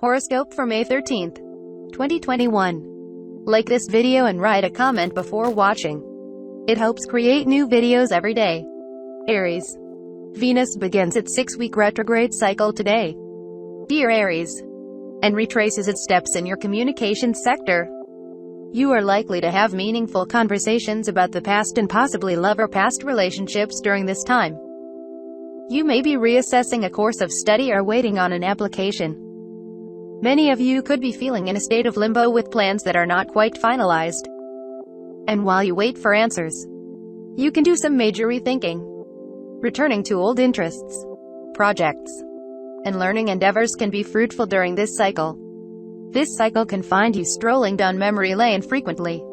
Horoscope for May 13th, 2021. Like this video and write a comment before watching. It helps create new videos every day. Aries. Venus begins its 6-week retrograde cycle today, dear Aries, and retraces its steps in your communications sector. You are likely to have meaningful conversations about the past and possibly love or past relationships during this time. You may be reassessing a course of study or waiting on an application. Many of you could be feeling in a state of limbo with plans that are not quite finalized. And while you wait for answers, you can do some major rethinking. Returning to old interests, projects, and learning endeavors can be fruitful during this cycle. This cycle can find you strolling down memory lane frequently.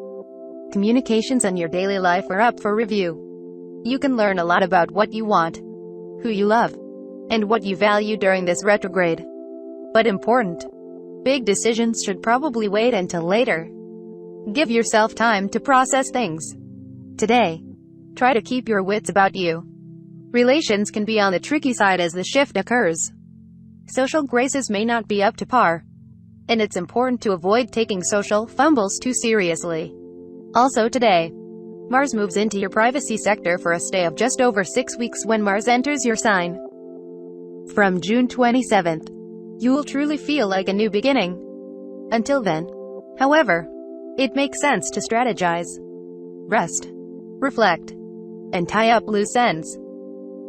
Communications and your daily life are up for review. You can learn a lot about what you want, who you love, and what you value during this retrograde. But important, big decisions should probably wait until later. Give yourself time to process things. Today, try to keep your wits about you. Relations can be on the tricky side as the shift occurs. Social graces may not be up to par, and it's important to avoid taking social fumbles too seriously. Also today, Mars moves into your privacy sector for a stay of just over 6 weeks when Mars enters your sign. From June 27th, you will truly feel like a new beginning. Until then, however, it makes sense to strategize, rest, reflect, and tie up loose ends.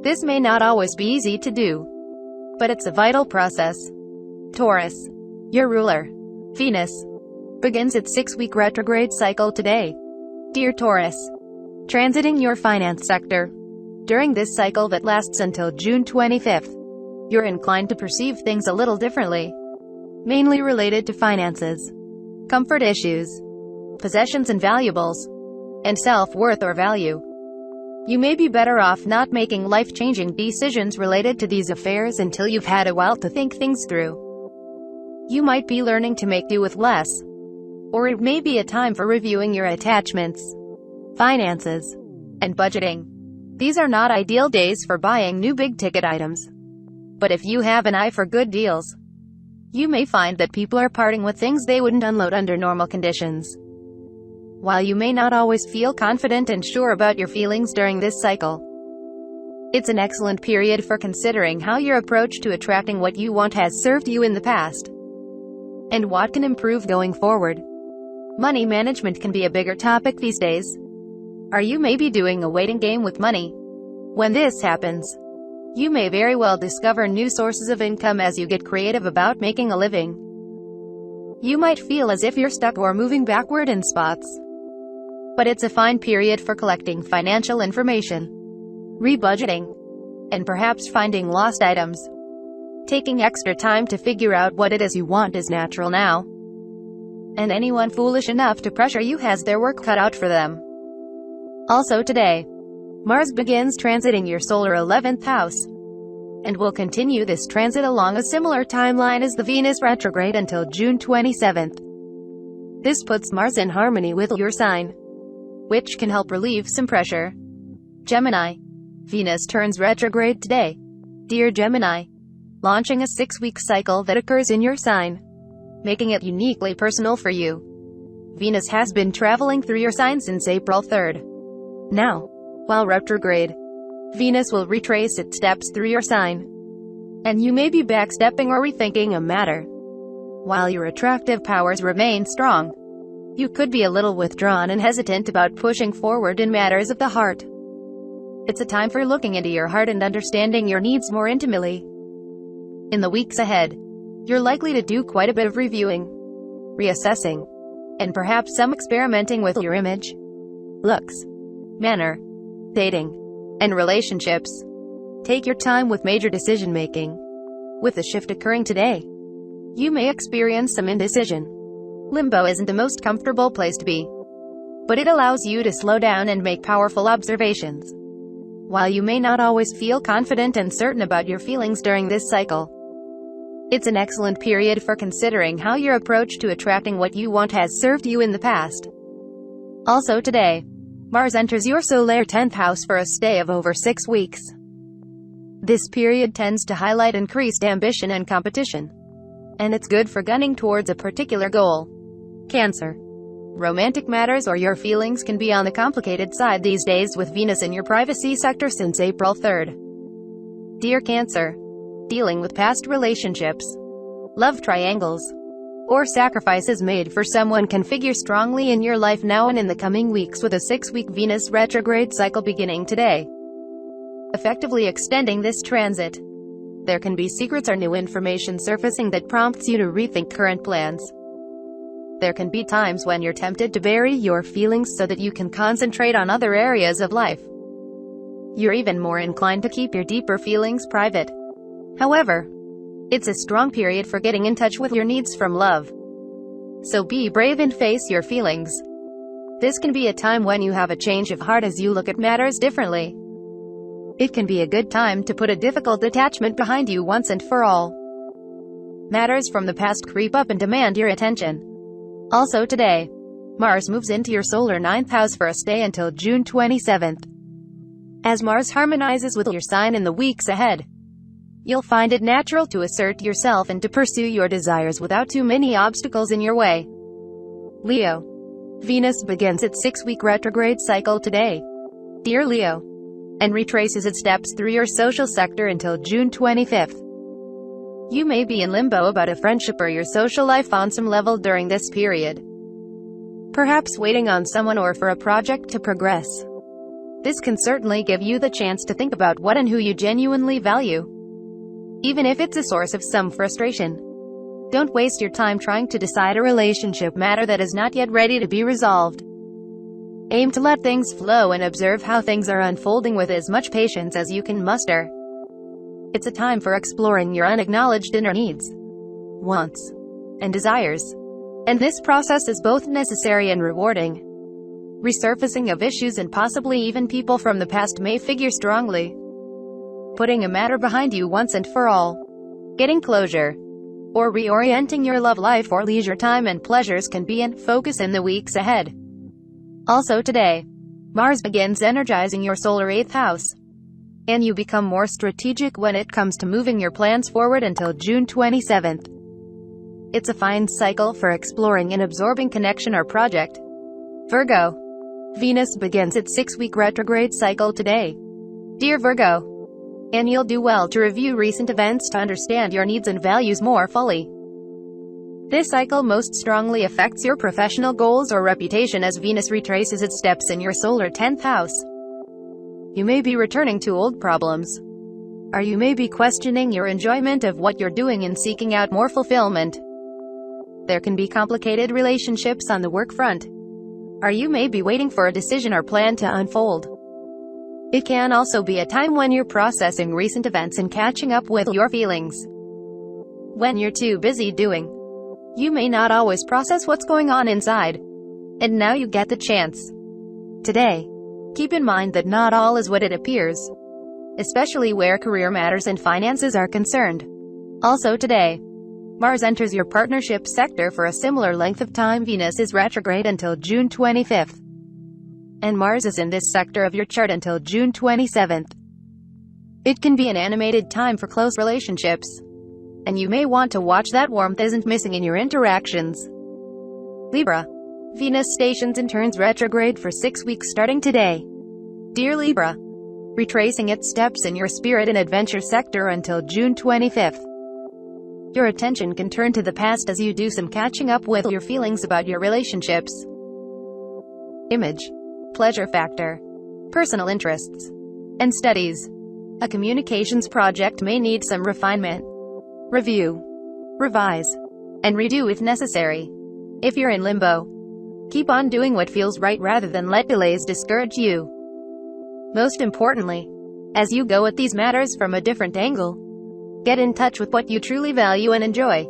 This may not always be easy to do, but it's a vital process. Taurus. Your ruler, Venus, begins its 6-week retrograde cycle today, dear Taurus, transiting your finance sector. During this cycle that lasts until June 25th, you're inclined to perceive things a little differently, mainly related to finances, comfort issues, possessions and valuables, and self-worth or value. You may be better off not making life-changing decisions related to these affairs until you've had a while to think things through. You might be learning to make do with less, or it may be a time for reviewing your attachments, finances, and budgeting. These are not ideal days for buying new big-ticket items. But if you have an eye for good deals, you may find that people are parting with things they wouldn't unload under normal conditions. While you may not always feel confident and sure about your feelings during this cycle, it's an excellent period for considering how your approach to attracting what you want has served you in the past, and what can improve going forward. Money management can be a bigger topic these days. Are you maybe doing a waiting game with money? When this happens, you may very well discover new sources of income as you get creative about making a living. You might feel as if you're stuck or moving backward in spots. But it's a fine period for collecting financial information, rebudgeting, and perhaps finding lost items. Taking extra time to figure out what it is you want is natural now. And anyone foolish enough to pressure you has their work cut out for them. Also today, Mars begins transiting your solar 11th house, and will continue this transit along a similar timeline as the Venus retrograde until June 27th. This puts Mars in harmony with your sign, which can help relieve some pressure. Gemini. Venus turns retrograde today, dear Gemini, launching a 6-week cycle that occurs in your sign, making it uniquely personal for you. Venus has been traveling through your sign since April 3rd. Now, while retrograde, Venus will retrace its steps through your sign, and you may be backstepping or rethinking a matter. While your attractive powers remain strong, you could be a little withdrawn and hesitant about pushing forward in matters of the heart. It's a time for looking into your heart and understanding your needs more intimately. In the weeks ahead, you're likely to do quite a bit of reviewing, reassessing, and perhaps some experimenting with your image, looks, manner, dating, and relationships. Take your time with major decision-making. With the shift occurring today, you may experience some indecision. Limbo isn't the most comfortable place to be, but it allows you to slow down and make powerful observations. While you may not always feel confident and certain about your feelings during this cycle, it's an excellent period for considering how your approach to attracting what you want has served you in the past. Also today, Mars enters your solar 10th house for a stay of over 6 weeks. This period tends to highlight increased ambition and competition, and it's good for gunning towards a particular goal. Cancer. Romantic matters or your feelings can be on the complicated side these days with Venus in your privacy sector since April 3rd. Dear Cancer, dealing with past relationships, love triangles, or sacrifices made for someone can figure strongly in your life now and in the coming weeks, with a 6-week Venus retrograde cycle beginning today, effectively extending this transit. There can be secrets or new information surfacing that prompts you to rethink current plans. There can be times when you're tempted to bury your feelings so that you can concentrate on other areas of life. You're even more inclined to keep your deeper feelings private. However, it's a strong period for getting in touch with your needs from love. So be brave and face your feelings. This can be a time when you have a change of heart as you look at matters differently. It can be a good time to put a difficult attachment behind you once and for all. Matters from the past creep up and demand your attention. Also today, Mars moves into your solar 9th house for a stay until June 27th. As Mars harmonizes with your sign in the weeks ahead, you'll find it natural to assert yourself and to pursue your desires without too many obstacles in your way. Leo. Venus begins its 6-week retrograde cycle today, dear Leo, and retraces its steps through your social sector until June 25th. You may be in limbo about a friendship or your social life on some level during this period. Perhaps waiting on someone or for a project to progress. This can certainly give you the chance to think about what and who you genuinely value, even if it's a source of some frustration. Don't waste your time trying to decide a relationship matter that is not yet ready to be resolved. Aim to let things flow and observe how things are unfolding with as much patience as you can muster. It's a time for exploring your unacknowledged inner needs, wants, and desires. And this process is both necessary and rewarding. Resurfacing of issues and possibly even people from the past may figure strongly. Putting a matter behind you once and for all, getting closure, or reorienting your love life or leisure time and pleasures can be in focus in the weeks ahead. Also today, Mars begins energizing your solar 8th house, and you become more strategic when it comes to moving your plans forward until June 27th. It's a fine cycle for exploring and absorbing connection or project. Virgo. Venus begins its 6-week retrograde cycle today, dear Virgo, and you'll do well to review recent events to understand your needs and values more fully. This cycle most strongly affects your professional goals or reputation as Venus retraces its steps in your solar 10th house. You may be returning to old problems, or you may be questioning your enjoyment of what you're doing and seeking out more fulfillment. There can be complicated relationships on the work front, or you may be waiting for a decision or plan to unfold. It can also be a time when you're processing recent events and catching up with your feelings. When you're too busy doing, you may not always process what's going on inside. And now you get the chance. Today, keep in mind that not all is what it appears, especially where career matters and finances are concerned. Also today, Mars enters your partnership sector for a similar length of time. Venus is retrograde until June 25th. And Mars is in this sector of your chart until June 27th. It can be an animated time for close relationships, and you may want to watch that warmth isn't missing in your interactions. Libra. Venus stations and turns retrograde for 6 weeks starting today, dear Libra, retracing its steps in your spirit and adventure sector until June 25th. Your attention can turn to the past as you do some catching up with your feelings about your relationships. Image, pleasure factor, personal interests, and studies. A communications project may need some refinement. Review, revise, and redo if necessary. If you're in limbo, keep on doing what feels right rather than let delays discourage you. Most importantly, as you go at these matters from a different angle, get in touch with what you truly value and enjoy.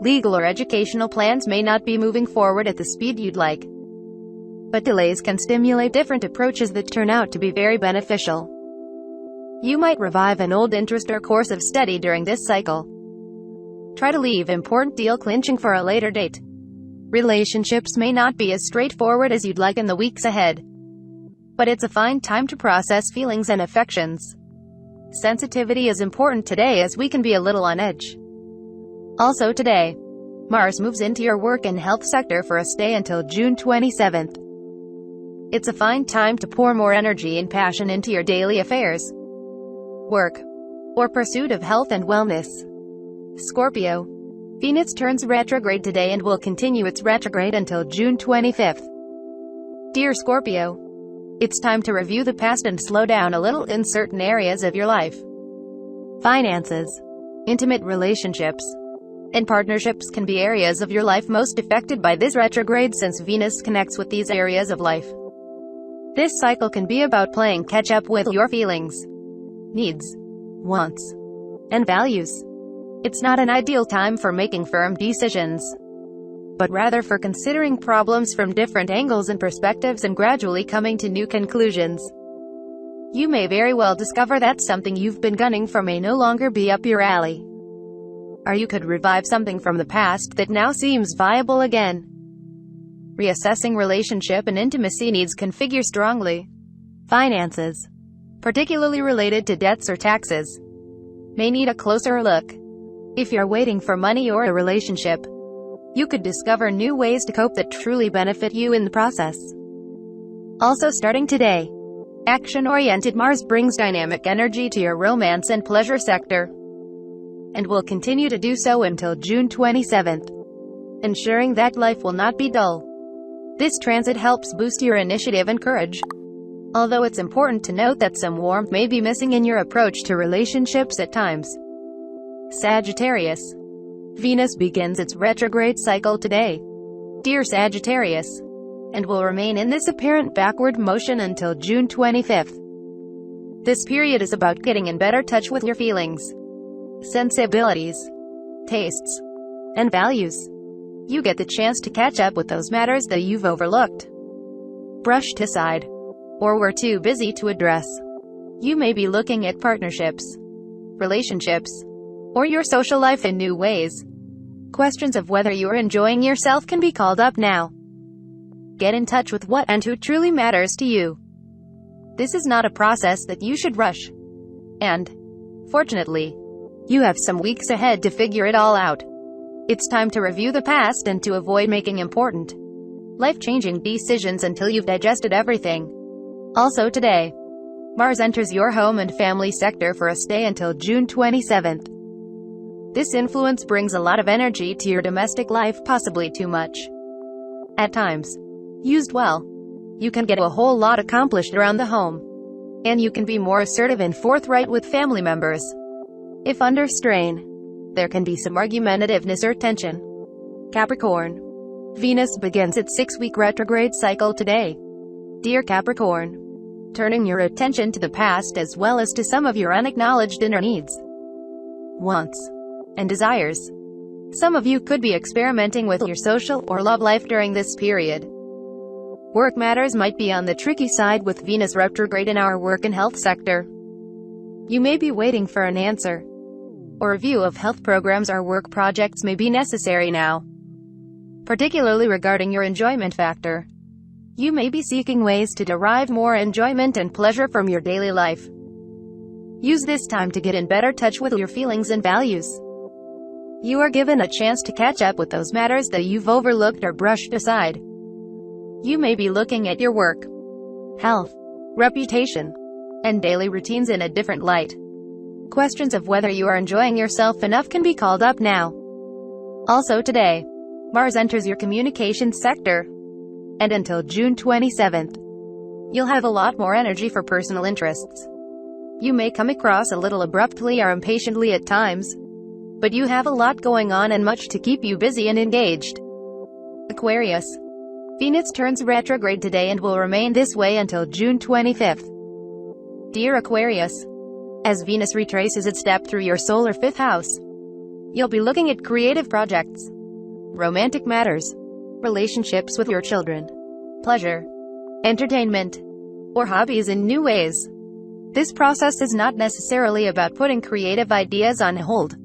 Legal or educational plans may not be moving forward at the speed you'd like, but delays can stimulate different approaches that turn out to be very beneficial. You might revive an old interest or course of study during this cycle. Try to leave important deal clinching for a later date. Relationships may not be as straightforward as you'd like in the weeks ahead, but it's a fine time to process feelings and affections. Sensitivity is important today as we can be a little on edge. Also today, Mars moves into your work and health sector for a stay until June 27th. It's a fine time to pour more energy and passion into your daily affairs, work, or pursuit of health and wellness. Scorpio. Venus turns retrograde today and will continue its retrograde until June 25th. Dear Scorpio, it's time to review the past and slow down a little in certain areas of your life. Finances, intimate relationships, and partnerships can be areas of your life most affected by this retrograde since Venus connects with these areas of life. This cycle can be about playing catch-up with your feelings, needs, wants, and values. It's not an ideal time for making firm decisions, but rather for considering problems from different angles and perspectives and gradually coming to new conclusions. You may very well discover that something you've been gunning for may no longer be up your alley. Or you could revive something from the past that now seems viable again. Reassessing relationship and intimacy needs can figure strongly. Finances, particularly related to debts or taxes, may need a closer look. If you're waiting for money or a relationship, you could discover new ways to cope that truly benefit you in the process. Also starting today, action-oriented Mars brings dynamic energy to your romance and pleasure sector, and will continue to do so until June 27th, ensuring that life will not be dull. This transit helps boost your initiative and courage, although it's important to note that some warmth may be missing in your approach to relationships at times. Sagittarius. Venus begins its retrograde cycle today, dear Sagittarius, and will remain in this apparent backward motion until June 25th. This period is about getting in better touch with your feelings, sensibilities, tastes, and values. You get the chance to catch up with those matters that you've overlooked, brushed aside, or were too busy to address. You may be looking at partnerships, relationships, or your social life in new ways. Questions of whether you're enjoying yourself can be called up now. Get in touch with what and who truly matters to you. This is not a process that you should rush. And, fortunately, you have some weeks ahead to figure it all out. It's time to review the past and to avoid making important, life-changing decisions until you've digested everything. Also today, Mars enters your home and family sector for a stay until June 27th. This influence brings a lot of energy to your domestic life, possibly too much. At times, used well, you can get a whole lot accomplished around the home, and you can be more assertive and forthright with family members. If under strain, there can be some argumentativeness or tension. Capricorn. Venus begins its 6-week retrograde cycle today, dear Capricorn, turning your attention to the past as well as to some of your unacknowledged inner needs, wants, and desires. Some of you could be experimenting with your social or love life during this period. Work matters might be on the tricky side with Venus retrograde in our work and health sector. You may be waiting for an answer, or review of health programs or work projects may be necessary now, particularly regarding your enjoyment factor. You may be seeking ways to derive more enjoyment and pleasure from your daily life. Use this time to get in better touch with your feelings and values. You are given a chance to catch up with those matters that you've overlooked or brushed aside. You may be looking at your work, health, reputation, and daily routines in a different light. Questions of whether you are enjoying yourself enough can be called up now. Also today, Mars enters your communications sector, and until June 27th, you'll have a lot more energy for personal interests. You may come across a little abruptly or impatiently at times, but you have a lot going on and much to keep you busy and engaged. Aquarius. Venus turns retrograde today and will remain this way until June 25th. Dear Aquarius, as Venus retraces its step through your solar 5th house, you'll be looking at creative projects, romantic matters, relationships with your children, pleasure, entertainment, or hobbies in new ways. This process is not necessarily about putting creative ideas on hold.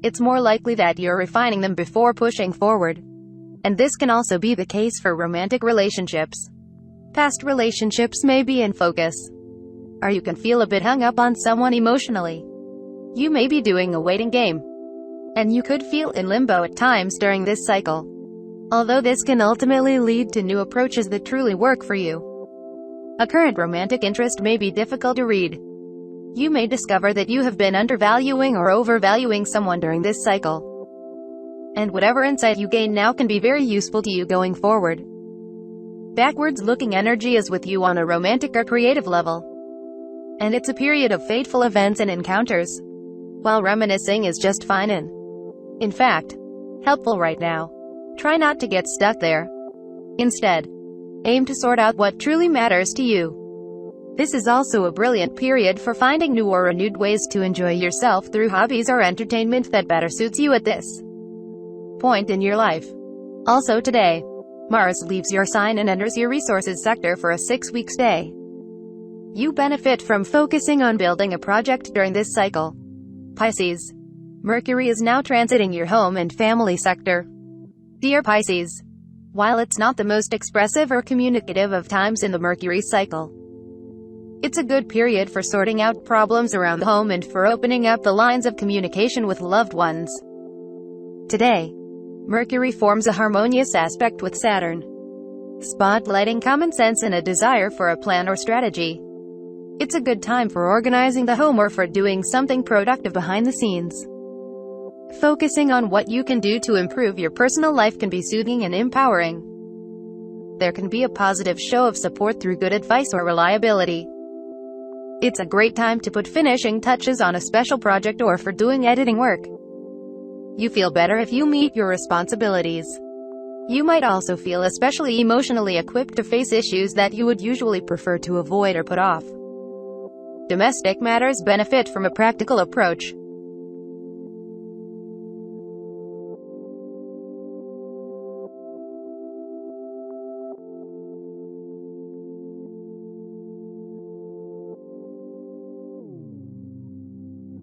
It's more likely that you're refining them before pushing forward. And this can also be the case for romantic relationships. Past relationships may be in focus, or you can feel a bit hung up on someone emotionally. You may be doing a waiting game, and you could feel in limbo at times during this cycle. Although this can ultimately lead to new approaches that truly work for you. A current romantic interest may be difficult to read. You may discover that you have been undervaluing or overvaluing someone during this cycle. And whatever insight you gain now can be very useful to you going forward. Backwards-looking energy is with you on a romantic or creative level. And it's a period of fateful events and encounters. While reminiscing is just fine and, in fact, helpful right now. Try not to get stuck there. Instead, aim to sort out what truly matters to you. This is also a brilliant period for finding new or renewed ways to enjoy yourself through hobbies or entertainment that better suits you at this point in your life. Also today, Mars leaves your sign and enters your resources sector for a 6-week stay. You benefit from focusing on building a project during this cycle. Pisces. Mercury is now transiting your home and family sector. Dear Pisces, while it's not the most expressive or communicative of times in the Mercury cycle, it's a good period for sorting out problems around the home and for opening up the lines of communication with loved ones. Today, Mercury forms a harmonious aspect with Saturn, spotlighting common sense and a desire for a plan or strategy. It's a good time for organizing the home or for doing something productive behind the scenes. Focusing on what you can do to improve your personal life can be soothing and empowering. There can be a positive show of support through good advice or reliability. It's a great time to put finishing touches on a special project or for doing editing work. You feel better if you meet your responsibilities. You might also feel especially emotionally equipped to face issues that you would usually prefer to avoid or put off. Domestic matters benefit from a practical approach.